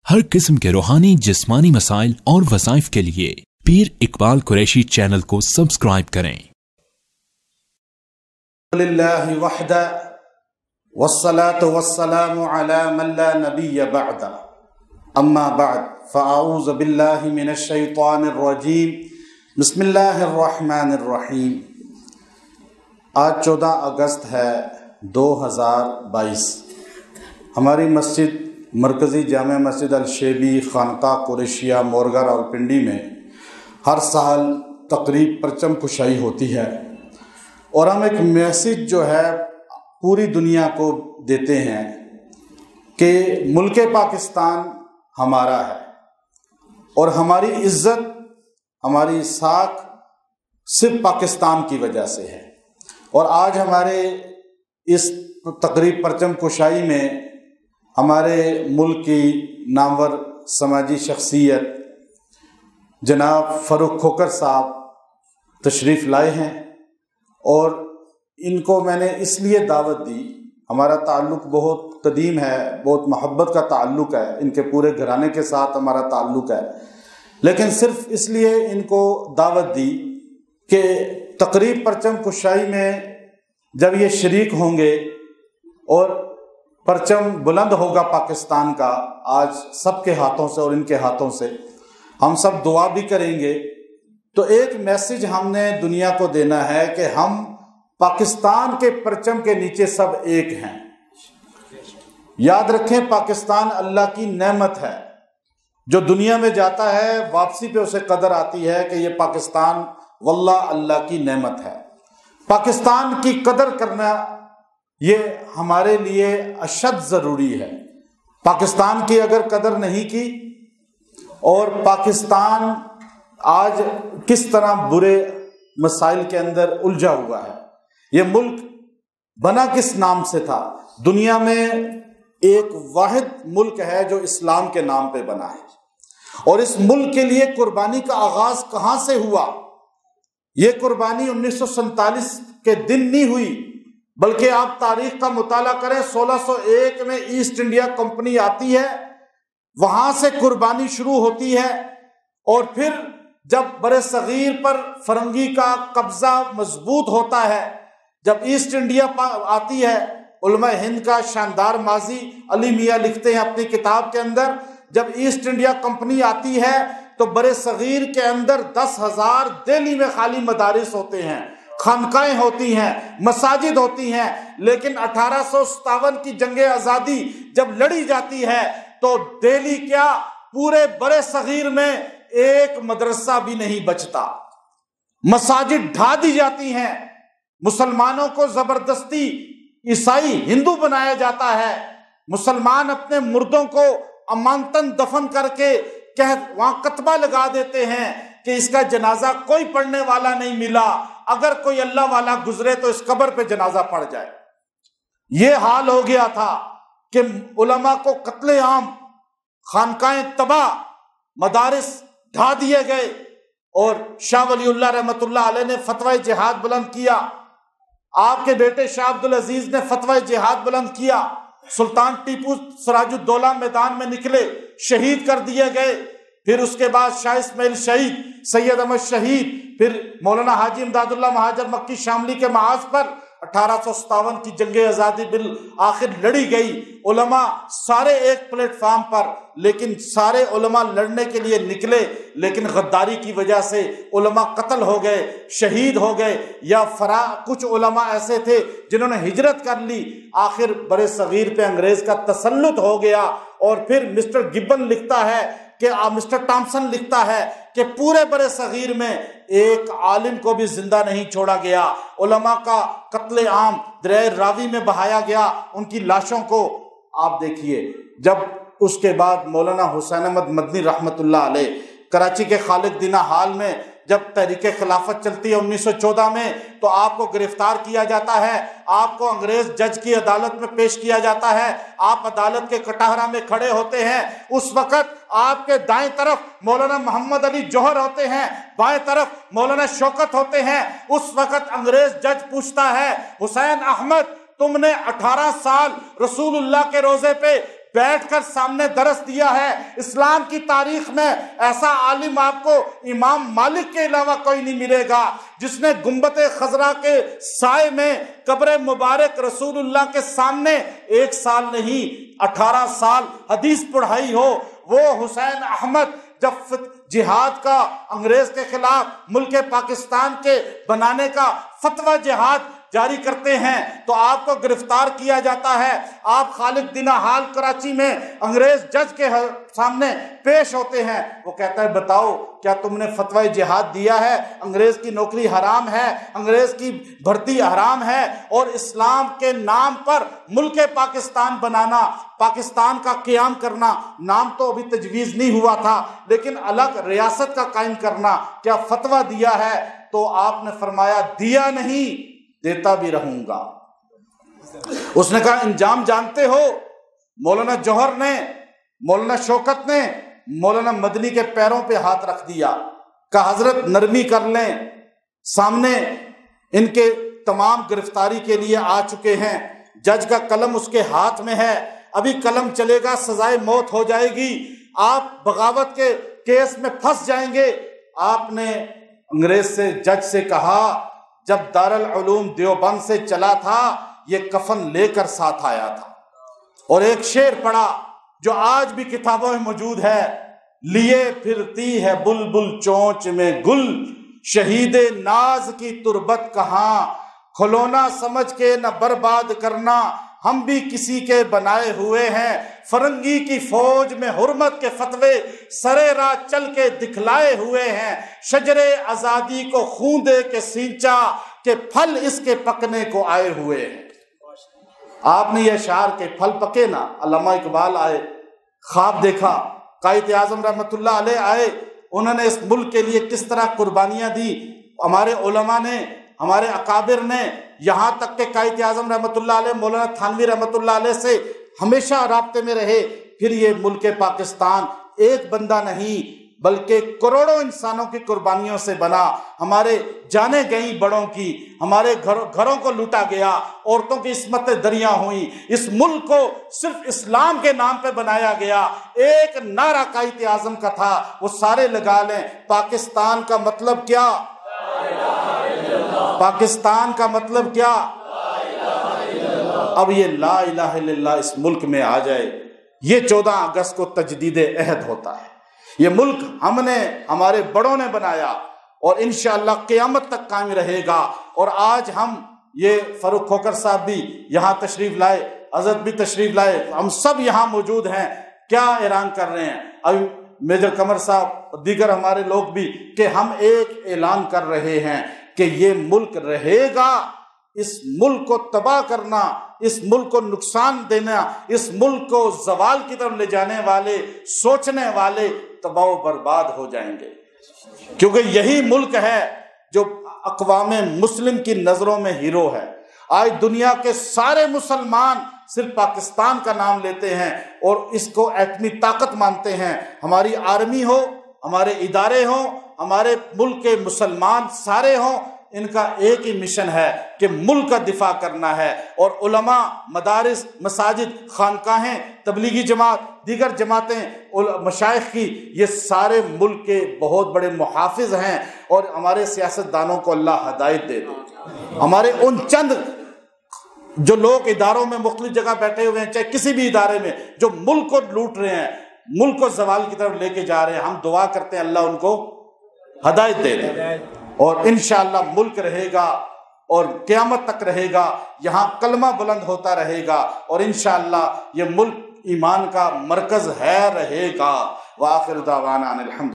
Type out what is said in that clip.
ہر قسم کے روحانی جسمانی مسائل اور وظائف کے لیے پیر اقبال قریشی چینل کو سبسکرائب کریں۔ للہ وحدہ والصلاة والسلام علی من لا نبی بعد، اما بعد فاعوذ باللہ من الشیطان الرجیم، بسم اللہ الرحمن الرحیم۔ آج 14 اگست ہے 2022۔ ہماری مسجد مرکزی جامع مسجد الشیبی خانقاہ قریشیہ مورگا راولپنڈی میں ہر سال تقریب پرچم کشائی ہوتی ہے، اور ہم ایک میسیج جو ہے پوری دنیا کو دیتے ہیں کہ ملک پاکستان ہمارا ہے اور ہماری عزت، ہماری ساکھ صرف پاکستان کی وجہ سے ہے۔ اور آج ہمارے اس تقریب پرچم کشائی میں ہمارے ملک کی نامور سماجی شخصیت جناب فاروق کھوکھر صاحب تشریف لائے ہیں، اور ان کو میں نے اس لیے دعوت دی، ہمارا تعلق بہت قدیم ہے، بہت محبت کا تعلق ہے، ان کے پورے گھرانے کے ساتھ ہمارا تعلق ہے، لیکن صرف اس لیے ان کو دعوت دی کہ تقریب پرچم کشائی میں جب یہ شریک ہوں گے اور پرچم بلند ہوگا پاکستان کا، آج سب کے ہاتھوں سے اور ان کے ہاتھوں سے، ہم سب دعا بھی کریں گے، تو ایک میسیج ہم نے دنیا کو دینا ہے کہ ہم پاکستان کے پرچم کے نیچے سب ایک ہیں۔ یاد رکھیں، پاکستان اللہ کی نعمت ہے، جو دنیا میں جاتا ہے واپسی پہ اسے قدر آتی ہے کہ یہ پاکستان واللہ اللہ کی نعمت ہے۔ پاکستان کی قدر کرنا یہ ہمارے لیے اشد ضروری ہے۔ پاکستان کی اگر قدر نہیں کی، اور پاکستان آج کس طرح برے مسائل کے اندر الجھا ہوا ہے، یہ ملک بنا کس نام سے تھا؟ دنیا میں ایک واحد ملک ہے جو اسلام کے نام پہ بنا ہے، اور اس ملک کے لیے قربانی کا آغاز کہاں سے ہوا؟ یہ قربانی 1947 کے دن نہیں ہوئی، بلکہ آپ تاریخ کا مطالعہ کریں، 1601 میں ایسٹ انڈیا کمپنی آتی ہے، وہاں سے قربانی شروع ہوتی ہے، اور پھر جب برِ صغیر پر فرنگی کا قبضہ مضبوط ہوتا ہے، جب ایسٹ انڈیا آتی ہے، علماء ہند کا شاندار ماضی علی میاں لکھتے ہیں اپنی کتاب کے اندر، جب ایسٹ انڈیا کمپنی آتی ہے تو برِ صغیر کے اندر 10,000 دہلی میں خالی مدارس ہوتے ہیں، خانقاہیں ہوتی ہیں، مساجد ہوتی ہیں، لیکن 1857 کی جنگ آزادی جب لڑی جاتی ہے تو دہلی کیا پورے برِ صغیر میں ایک مدرسہ بھی نہیں بچتا، مساجد ڈھا دی جاتی ہیں، مسلمانوں کو زبردستی عیسائی ہندو بنایا جاتا ہے، مسلمان اپنے مردوں کو امانتاً دفن کر کے وہاں کتبہ لگا دیتے ہیں کہ اس کا جنازہ کوئی پڑھنے والا نہیں ملا، اگر کوئی اللہ والا گزرے تو اس قبر پہ جنازہ پڑ جائے۔ یہ حال ہو گیا تھا کہ علماء کو قتل عام، خانقاہیں تباہ، مدارس ڈھا دیے گئے، اور شاہ ولی اللہ رحمۃ اللہ علیہ نے فتوی جہاد بلند کیا، آپ کے بیٹے شاہ عبدالعزیز نے فتوی جہاد بلند کیا، سلطان ٹیپو سراج الدولہ میدان میں نکلے، شہید کر دیے گئے، پھر اس کے بعد شاہ اسماعیل شہید، سید احمد شہید، پھر مولانا حاجی امداد اللہ مہاجر مکی شاملی کے محاذ پر 1857 کی جنگ آزادی بالآخر لڑی گئی، علماء سارے ایک پلیٹ فارم پر، لیکن سارے علماء لڑنے کے لیے نکلے، لیکن غداری کی وجہ سے علماء قتل ہو گئے، شہید ہو گئے، یا کچھ علماء ایسے تھے جنہوں نے ہجرت کر لی، آخر برِ صغیر پہ انگریز کا تسلط ہو گیا، اور پھر مسٹر گبن لکھتا ہے کہ مسٹر ٹامسن لکھتا ہے کہ پورے برِ صغیر میں ایک عالم کو بھی زندہ نہیں چھوڑا گیا، علماء کا قتل عام دریائے راوی میں بہایا گیا، ان کی لاشوں کو آپ دیکھیے۔ جب اس کے بعد مولانا حسین احمد مدنی رحمۃ اللہ علیہ کراچی کے خالق دینہ ہال میں جب تحریک خلافت چلتی ہے 1914 میں، تو آپ کو گرفتار کیا جاتا ہے، آپ کو انگریز جج کی عدالت میں پیش کیا جاتا ہے، آپ عدالت کے کٹہرہ میں کھڑے ہوتے ہیں، اس وقت آپ کے دائیں طرف مولانا محمد علی جوہر ہوتے ہیں، بائیں طرف مولانا شوکت ہوتے ہیں، اس وقت انگریز جج پوچھتا ہے حسین احمد تم نے 18 سال رسول اللہ کے روزے پہ بیٹھ کر سامنے درس دیا ہے۔ اسلام کی تاریخ میں ایسا عالم آپ کو امام مالک کے علاوہ کوئی نہیں ملے گا جس نے گنبد خضرا کے سائے میں قبر مبارک رسول اللہ کے سامنے 1 سال نہیں 18 سال حدیث پڑھائی ہو۔ وہ حسین احمد جب جہاد کا انگریز کے خلاف ملک پاکستان کے بنانے کا فتویٰ جہاد جاری کرتے ہیں تو آپ کو گرفتار کیا جاتا ہے۔ آپ خالد دینہ حال کراچی میں انگریز جج کے سامنے پیش ہوتے ہیں۔ وہ کہتا ہے بتاؤ کیا تم نے فتویٰ جہاد دیا ہے؟ انگریز کی نوکری حرام ہے، انگریز کی بھرتی حرام ہے، اور اسلام کے نام پر ملک پاکستان بنانا، پاکستان کا قیام کرنا، نام تو ابھی تجویز نہیں ہوا تھا لیکن الگ ریاست کا قائم کرنا، کیا فتویٰ دیا ہے؟ تو آپ نے فرمایا دیا نہیں، دیتا بھی رہوں گا۔ اس نے کہا انجام جانتے ہو؟ مولانا جوہر نے، مولانا شوکت نے مولانا مدنی کے پیروں پہ ہاتھ رکھ دیا، کہا حضرت نرمی کر لیں، سامنے ان کے تمام گرفتاری کے لیے آ چکے ہیں، جج کا قلم اس کے ہاتھ میں ہے، ابھی قلم چلے گا سزائے موت ہو جائے گی، آپ بغاوت کے کیس میں پھنس جائیں گے۔ آپ نے انگریز سے، جج سے کہا جب دارالعلوم دیوبند سے چلا تھا یہ کفن لے کر ساتھ آیا تھا، اور ایک شعر پڑھا جو آج بھی کتابوں میں موجود ہے، لیے پھرتی ہے بلبل چونچ میں گل، شہید ناز کی تربت کہاں، کھلونا سمجھ کے نہ برباد کرنا، ہم بھی کسی کے بنائے ہوئے ہیں، فرنگی کی فوج میں حرمت کے فتوے سرے راہ چل کے دکھلائے ہوئے ہیں، شجر آزادی کو خون دے کے سینچا کہ پھل اس کے پکنے کو آئے ہوئے ہیں۔ آپ نے یہ اشعار کے پھل پکے نا، علامہ اقبال آئے، خواب دیکھا، قائد اعظم رحمۃ اللہ علیہ آئے، انہوں نے اس ملک کے لیے کس طرح قربانیاں دی، ہمارے علماء نے، ہمارے اکابر نے، یہاں تک کہ قائد اعظم رحمۃ اللہ علیہ مولانا تھانوی رحمۃ اللہ علیہ سے ہمیشہ رابطے میں رہے۔ پھر یہ ملک پاکستان ایک بندہ نہیں بلکہ کروڑوں انسانوں کی قربانیوں سے بنا، ہمارے جانے گئیں بڑوں کی، ہمارے گھروں کو لوٹا گیا، عورتوں کی عصمتیں دریاں ہوئیں، اس ملک کو صرف اسلام کے نام پہ بنایا گیا۔ ایک نعرہ قائد اعظم کا تھا، وہ سارے لگا لیں، پاکستان کا مطلب کیا؟ پاکستان کا مطلب کیا؟ اب یہ لا الہ الا اللہ اس ملک میں آ جائے، یہ 14 اگست کو تجدید عہد ہوتا ہے۔ یہ ملک ہم نے، ہمارے بڑوں نے بنایا اور انشاءاللہ قیامت تک قائم رہے گا۔ اور آج ہم یہ فاروق کھوکھر صاحب بھی یہاں تشریف لائے، حضرت بھی تشریف لائے، ہم سب یہاں موجود ہیں، کیا اعلان کر رہے ہیں ابھی میجر قمر صاحب دیگر ہمارے لوگ بھی، کہ ہم ایک اعلان کر رہے ہیں کہ یہ ملک رہے گا۔ اس ملک کو تباہ کرنا، اس ملک کو نقصان دینا، اس ملک کو زوال کی طرف لے جانے والے، سوچنے والے تباہ و برباد ہو جائیں گے، کیونکہ یہی ملک ہے جو اقوام مسلم کی نظروں میں ہیرو ہے۔ آج دنیا کے سارے مسلمان صرف پاکستان کا نام لیتے ہیں اور اس کو ایٹمی طاقت مانتے ہیں۔ ہماری آرمی ہو، ہمارے ادارے ہوں، ہمارے ملک کے مسلمان سارے ہوں، ان کا ایک ہی مشن ہے کہ ملک کا دفاع کرنا ہے۔ اور علماء، مدارس، مساجد، خانقاہیں، تبلیغی جماعت، دیگر جماعتیں، مشائخ کی، یہ سارے ملک کے بہت بڑے محافظ ہیں، اور ہمارے سیاستدانوں کو اللہ ہدایت دے دے۔ ہمارے ان چند جو لوگ اداروں میں مختلف جگہ بیٹھے ہوئے ہیں، چاہے کسی بھی ادارے میں، جو ملک کو لوٹ رہے ہیں، ملک کو زوال کی طرف لے کے جا رہے ہیں، ہم دعا کرتے ہیں اللہ ان کو ہدایت دے دے، اور انشاءاللہ ملک رہے گا اور قیامت تک رہے گا، یہاں کلمہ بلند ہوتا رہے گا، اور انشاءاللہ یہ ملک ایمان کا مرکز ہے، رہے گا۔ وآخر دعوانا ان الحمد